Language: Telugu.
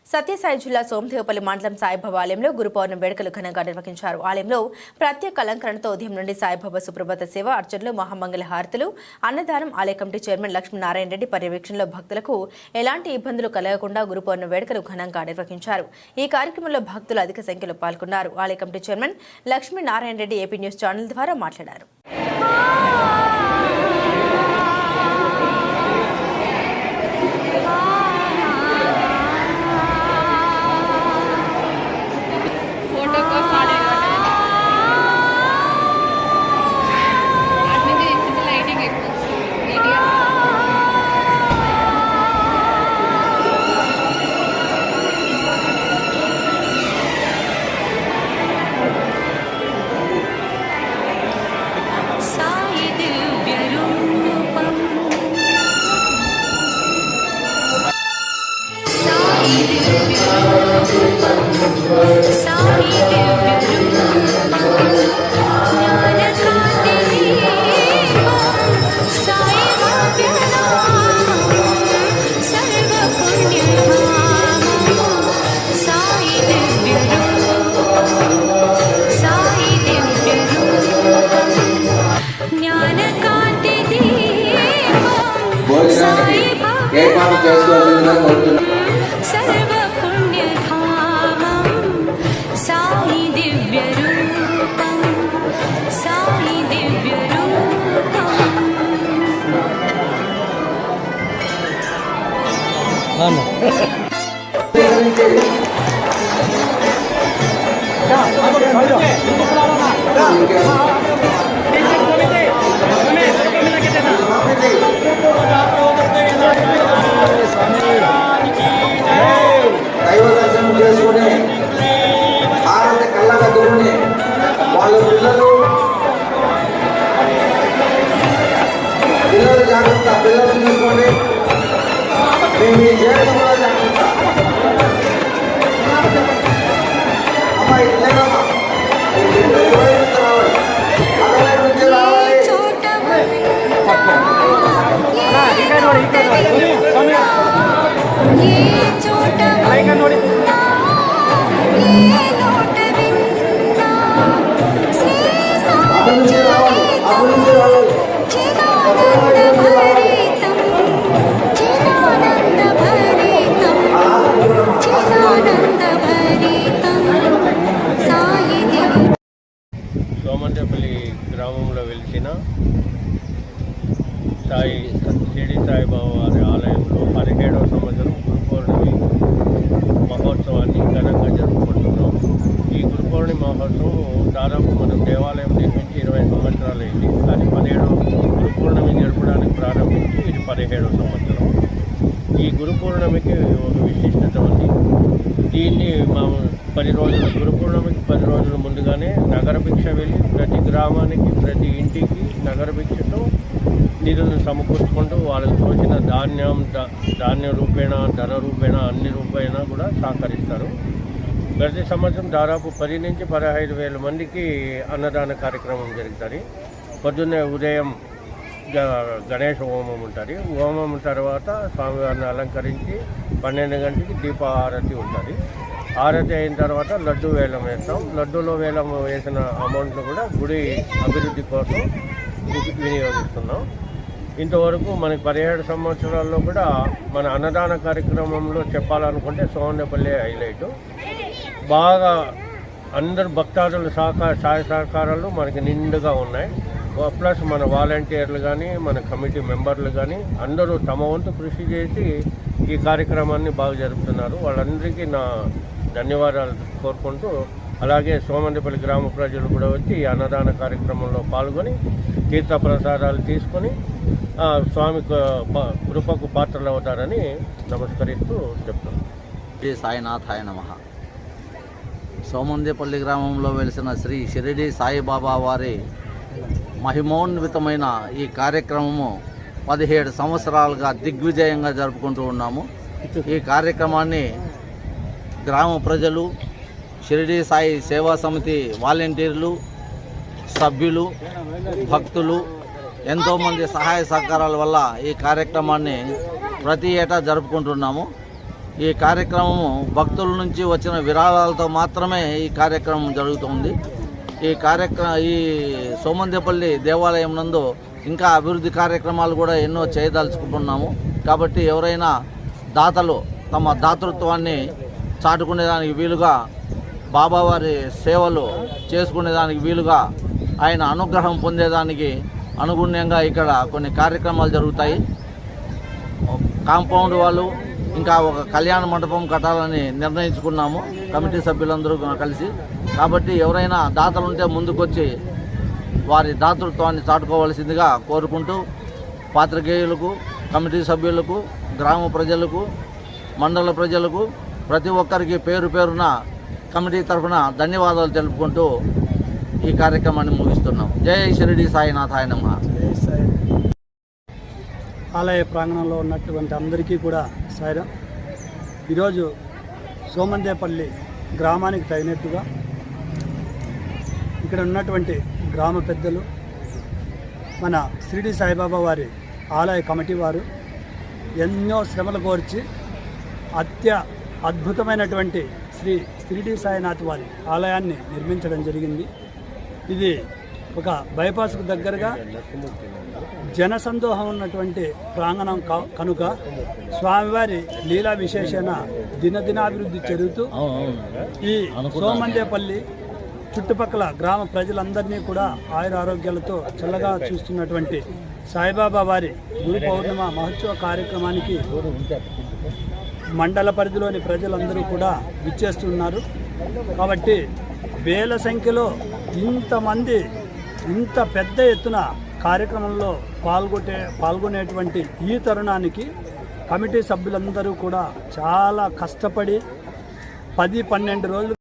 సత్యసాయి జిల్లా సోమదేవపల్లి మండలం సాయిబాబా ఆలయంలో గురు పౌర్ణమి వేడుకలు ఘనంగా నిర్వహించారు. ఆలయంలో ప్రత్యేక అలంకరణతో ఉదయం నుండి సాయిబాబా సుప్రభాత సేవ, అర్చనలు, మహామంగళ హారతులు, అన్నదానం. ఆలయ కమిటీ చైర్మన్ లక్ష్మీనారాయణ రెడ్డి పర్యవేక్షణలో భక్తులకు ఎలాంటి ఇబ్బందులు కలగకుండా గురు పౌర్ణమి వేడుకలు ఘనంగా నిర్వహించారు. ఈ కార్యక్రమంలో భక్తులు అధిక సంఖ్యలో పాల్గొన్నారు. ఆలయ committee chairman Lakshminarayana Reddy AP news channel ద్వారా మాట్లాడారు. ఏర్పాటు చేసుకోవాలని కోరుతున్నాను. దైవ దర్శనం చేసుకుని హారతి కళ్ళగద్దుకుని వాళ్ళ పిల్లలు జాగ్రత్త, పిల్లలు చూసుకోండి. మేము ఈ జీవితం కూడా జాగ్రత్త. అమ్మాయి లేదమ్మా, రావాలి, అక్కడ నుంచి రావాలి. సోమందేపల్లి గ్రామంలో వెలిసిన షిరిడి సాయిబాబా వారి ఆలయంలో 17వ సంవత్సరం గురు పౌర్ణమి మహోత్సవాన్ని ఘనంగా జరుపుకుంటున్నాం. ఈ గురు పౌర్ణమి మహోత్సవం దాదాపు మనం దేవాలయం నిర్మించి 20 సంవత్సరాలు అయింది. కానీ 17వ గురు పౌర్ణమి జరపడానికి ప్రారంభించి ఇది 17వ సంవత్సరం. ఈ గురు పౌర్ణమికి ఒక విశిష్టత ఉంది. దీన్ని మా 10 రోజులు, గురు పౌర్ణమికి 10 రోజుల ముందుగానే నగర భిక్ష వెళ్ళి ప్రతి గ్రామానికి, ప్రతి ఇంటికి నగర భిక్షతో నిధులను సమకూర్చుకుంటూ వాళ్ళకి తోచిన ధాన్య రూపేణ, ధన రూపేణ, అన్ని రూపేణ కూడా సహకరిస్తారు. ప్రతి సంవత్సరం దాదాపు 10 నుంచి 15 వేల మందికి అన్నదాన కార్యక్రమం జరుగుతుంది. పొద్దున్నే ఉదయం గణేష్ హోమం ఉంటుంది. హోమం తర్వాత స్వామివారిని అలంకరించి 12 గంటలకి దీపాహారతి ఉంటుంది. ఆరతి అయిన తర్వాత లడ్డు వేలం వేస్తాం. లడ్డూలో వేలం వేసిన అమౌంట్ను కూడా గుడి అభివృద్ధి కోసం వినియోగిస్తున్నాం. ఇంతవరకు మనకి 17 సంవత్సరాల్లో కూడా మన అన్నదాన కార్యక్రమంలో చెప్పాలనుకుంటే సోమందేపల్లి హైలైట్. బాగా అందరు భక్తాదుల సహాయ సహకారాలు మనకి నిండుగా ఉన్నాయి. ప్లస్ మన వాలంటీర్లు కానీ, మన కమిటీ మెంబర్లు కానీ అందరూ తమ వంతు కృషి చేసి ఈ కార్యక్రమాన్ని బాగా జరుపుతున్నారు. వాళ్ళందరికీ నా ధన్యవాదాలు కోరుకుంటూ, అలాగే సోమందేపల్లి గ్రామ ప్రజలు కూడా వచ్చి ఈ అన్నదాన కార్యక్రమంలో పాల్గొని తీర్థ ప్రసాదాలు తీసుకొని స్వామి కృపకు పాత్రలు అవుతారని నమస్కరిస్తూ చెప్తున్నాను. శ్రీ సాయినాథాయ నమః. సోమందేపల్లి గ్రామంలో వెలిసిన శ్రీ షిరిడి సాయిబాబా వారి మహిమోన్వితమైన ఈ కార్యక్రమము 17 సంవత్సరాలుగా దిగ్విజయంగా జరుపుకుంటూ ఉన్నాము. ఈ కార్యక్రమాన్ని గ్రామ ప్రజలు, షిరిడి సాయి సేవా సమితి వాలంటీర్లు, సభ్యులు, భక్తులు ఎంతోమంది సహాయ సహకారాల వల్ల ఈ కార్యక్రమాన్ని ప్రతి ఏటా జరుపుకుంటున్నాము. ఈ కార్యక్రమము భక్తుల నుంచి వచ్చిన విరాళాలతో మాత్రమే ఈ కార్యక్రమం జరుగుతుంది. ఈ సోమందేపల్లి దేవాలయం నందు ఇంకా అభివృద్ధి కార్యక్రమాలు కూడా ఎన్నో చేయదలుచుకుంటున్నాము. కాబట్టి ఎవరైనా దాతలు తమ దాతృత్వాన్ని చాటుకునేదానికి వీలుగా, బాబావారి సేవలు చేసుకునేదానికి వీలుగా, ఆయన అనుగ్రహం పొందేదానికి అనుగుణ్యంగా ఇక్కడ కొన్ని కార్యక్రమాలు జరుగుతాయి. కాంపౌండ్ వాళ్ళు ఇంకా ఒక కళ్యాణ మండపం కట్టాలని నిర్ణయించుకున్నాము కమిటీ సభ్యులందరూ కలిసి. కాబట్టి ఎవరైనా దాతలుంటే ముందుకొచ్చి వారి దాతృత్వాన్ని చాటుకోవాల్సిందిగా కోరుకుంటూ, పాత్రికేయులకు, కమిటీ సభ్యులకు, గ్రామ ప్రజలకు, మండల ప్రజలకు ప్రతి ఒక్కరికి పేరు పేరున కమిటీ తరఫున ధన్యవాదాలు తెలుపుకుంటూ ఈ కార్యక్రమాన్ని ముగిస్తున్నాం. జై షిరిడి సాయినాథాయ నమః. ఆలయ ప్రాంగణంలో ఉన్నటువంటి అందరికీ కూడా సాయిరాం. ఈరోజు సోమందేపల్లి గ్రామానికి తగినట్టుగా ఇక్కడ ఉన్నటువంటి గ్రామ పెద్దలు, మన షిరిడి సాయిబాబా వారి ఆలయ కమిటీ వారు ఎన్నో శ్రమలు కోర్చి అద్భుతమైనటువంటి శ్రీ షిరిడి సాయినాథ్ వారి ఆలయాన్ని నిర్మించడం జరిగింది. ఇది ఒక బైపాస్కు దగ్గరగా జనసందోహం ఉన్నటువంటి ప్రాంగణం కనుక స్వామివారి లీలా విశేషణ దినదినాభివృద్ధి చెందుతూ ఈ సోమందేపల్లి చుట్టుపక్కల గ్రామ ప్రజలందరినీ కూడా ఆయుర ఆరోగ్యాలతో చల్లగా చూస్తున్నటువంటి సాయిబాబా వారి గురు పౌర్ణిమ మహోత్సవ కార్యక్రమానికి మండల పరిధిలోని ప్రజలందరూ కూడా విచ్చేస్తున్నారు. కాబట్టి వేల సంఖ్యలో ఇంతమంది ఇంత పెద్ద ఎత్తున కార్యక్రమంలో పాల్గొనేటువంటి ఈ తరుణానికి కమిటీ సభ్యులందరూ కూడా చాలా కష్టపడి 10-12 రోజులు